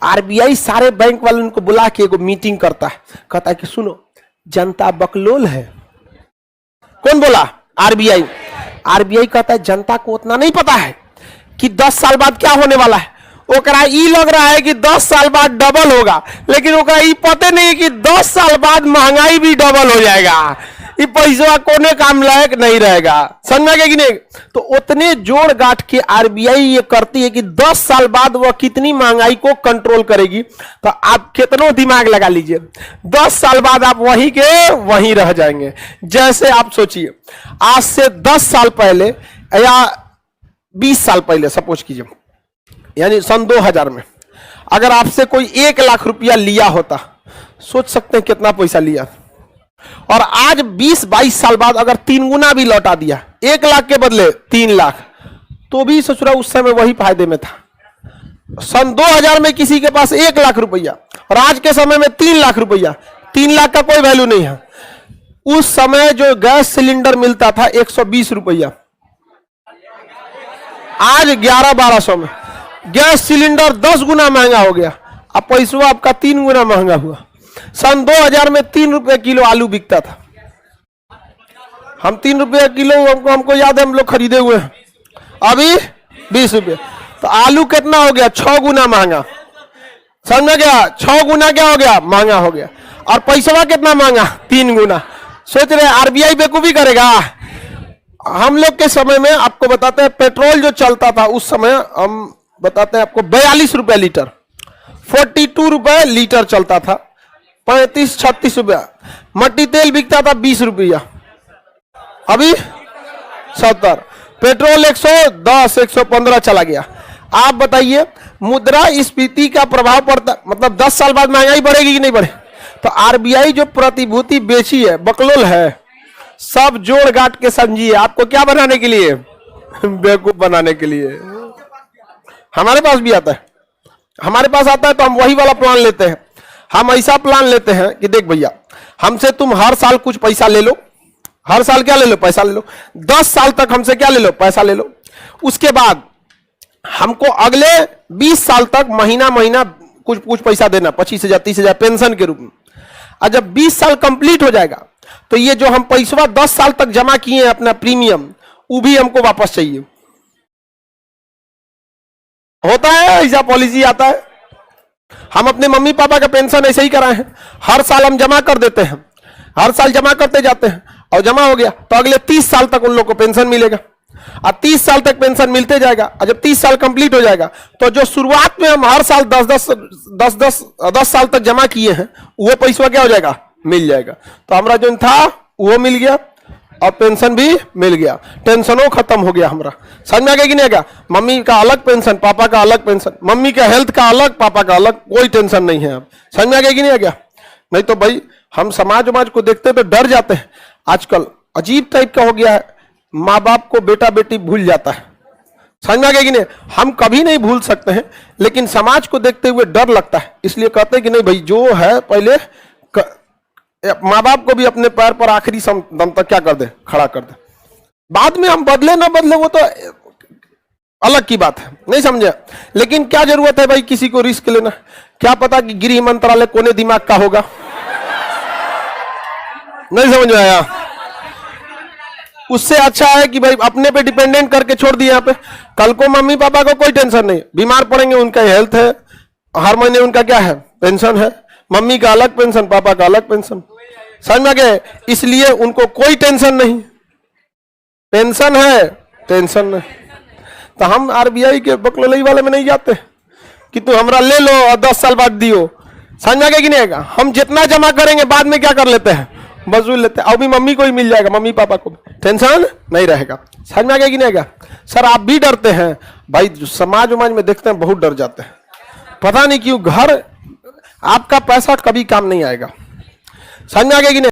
RBI सारे bank वालों को बुला के एगो मीटिंग करता है, कहता है कि सुनो जनता बकलोल है। कौन बोला? आरबीआई। आरबीआई कहता है जनता को उतना नहीं पता है कि 10 साल बाद क्या होने वाला है। ओकरा ई लग रहा है कि 10 साल बाद डबल होगा, लेकिन ओकरा ई पता नहीं कि 10 साल बाद महंगाई भी डबल हो जाएगा। ये पैसा कोने काम लायक नहीं रहेगा। समझ गए कि नहीं? तो उतने जोड़ गांठ के आरबीआई ये करती है कि 10 साल बाद वह कितनी महंगाई को कंट्रोल करेगी। तो आप कितना दिमाग लगा लीजिए, 10 साल बाद आप वहीं के वहीं रह जाएंगे। जैसे आप सोचिए, आज से 10 साल पहले या 20 साल पहले सपोज कीजिए, यानी सन 2000 में अगर आपसे कोई 1 लाख रुपया लिया होता, सोच सकते हैं कितना पैसा लिया। और आज 20-22 साल बाद अगर 3 गुना भी लौटा दिया, 1 लाख के बदले 3 लाख, तो भी सोच रहा उस समय वही फायदे में था। सन 2000 में किसी के पास 1 लाख रुपया और आज के समय में 3 लाख रुपया, 3 लाख का कोई वैल्यू नहीं है। उस समय जो गैस सिलेंडर मिलता था 120 रुपया, आज 1100-1200 में गैस सिलेंडर 10 गुना महंगा हो गया। अब पैसा आपका 3 गुना महंगा हुआ। सन 2000 में 3 रुपए किलो आलू बिकता था। हम 3 रुपए किलो हमको याद है, हम लोग खरीदे हुए हैं। अभी 20 रुपए, तो आलू कितना हो गया? 6 गुना महंगा। समझ में गया? 6 गुना क्या हो गया? महंगा हो गया। और पैसा कितना महंगा? 3 गुना। सोच रहे आरबीआई बेवकूफी करेगा? हम लोग के समय में आपको बताते हैं, पेट्रोल जो चलता था उस समय, हम बताते हैं आपको 42 रुपए लीटर, 42 रुपए लीटर चलता था, 35-36 रुपया। मट्टी तेल बिकता था 20 रुपया, अभी 70। पेट्रोल 110-115 चला गया। आप बताइए मुद्रास्फीति का प्रभाव पड़ता, मतलब 10 साल बाद महंगाई बढ़ेगी कि नहीं बढ़े? तो आरबीआई जो प्रतिभूति बेची है बकलोल है। सब जोड़ गांठ के समझिए, आपको क्या बनाने के लिए? बेवकूफ बनाने के लिए। हमारे पास भी आता है, हमारे पास आता है तो हम वही वाला प्लान लेते हैं। हम ऐसा प्लान लेते हैं कि देख भैया, हमसे तुम हर साल कुछ पैसा ले लो। हर साल क्या ले लो? पैसा ले लो। 10 साल तक हमसे क्या ले लो? पैसा ले लो। उसके बाद हमको अगले 20 साल तक महीना महीना कुछ पैसा देना, 25,000-30,000 पेंशन के रूप में। और जब 20 साल कंप्लीट हो जाएगा तो ये जो हम पैसा 10 साल तक जमा किए हैं अपना प्रीमियम, वो भी हमको वापस चाहिए। होता है ऐसा, पॉलिसी आता है। हम अपने मम्मी पापा का पेंशन ऐसे ही कराए हैं, हर साल हम जमा कर देते हैं, हर साल जमा करते जाते हैं, और जमा हो गया तो अगले 30 साल तक उन लोग को पेंशन मिलेगा। और 30 साल तक पेंशन मिलते जाएगा। और जब 30 साल कंप्लीट हो जाएगा तो जो शुरुआत में हम हर साल 10 साल तक जमा किए हैं, वो पैसा क्या हो जाएगा? मिल जाएगा। तो हमारा जो था वो मिल गया और पेंशन भी मिल गया, टेंशनों खत्म हो गया हमारा। समझ में आ गया कि नहीं आ गया? मम्मी का अलग पेंशन, पापा का अलग पेंशन, मम्मी का हेल्थ का अलग, पापा का अलग, कोई टेंशन नहीं है। अब समझ में आ गया कि नहीं आ गया? नहीं तो भाई हम समाज को देखते तो डर जाते हैं। आजकल अजीब टाइप का हो गया है, माँ बाप को बेटा बेटी भूल जाता है। समझ में आ गया कि नहीं? हम कभी नहीं भूल सकते हैं, लेकिन समाज को देखते हुए डर लगता है। इसलिए कहते हैं कि नहीं भाई, जो है पहले माँ बाप को भी अपने पैर पर आखिरी दम तक क्या कर दे? खड़ा कर दे। बाद में हम बदले ना बदले वो तो अलग की बात है, नहीं समझे? लेकिन क्या जरूरत है भाई किसी को रिस्क लेना? क्या पता कि गृह मंत्रालय कोने दिमाग का होगा। नहीं समझ में आया? उससे अच्छा है कि भाई अपने पे डिपेंडेंट करके छोड़ दिया। यहाँ पे कल को मम्मी पापा को कोई टेंशन नहीं, बीमार पड़ेंगे उनका हेल्थ है, हर महीने उनका क्या है? पेंशन है। मम्मी का अलग पेंशन, पापा का अलग पेंशन। समझ में गए? इसलिए उनको कोई टेंशन नहीं, पेंशन है, टेंशन नहीं। तो हम आरबीआई के बकलोलई वाले में नहीं जाते कि तू हमरा ले लो और 10 साल बाद दियो। समझ में गए कि नहीं आएगा? हम जितना जमा करेंगे बाद में क्या कर लेते हैं? वसूल लेते हैं। अभी मम्मी को ही मिल जाएगा, मम्मी पापा को टेंशन नहीं रहेगा। समझ में आ गया कि नहीं आएगा? सर आप भी डरते हैं भाई, समाज में देखते हैं बहुत डर जाते हैं, पता नहीं क्यों। घर आपका पैसा कभी काम नहीं आएगा। समझ में आ गया कि नहीं?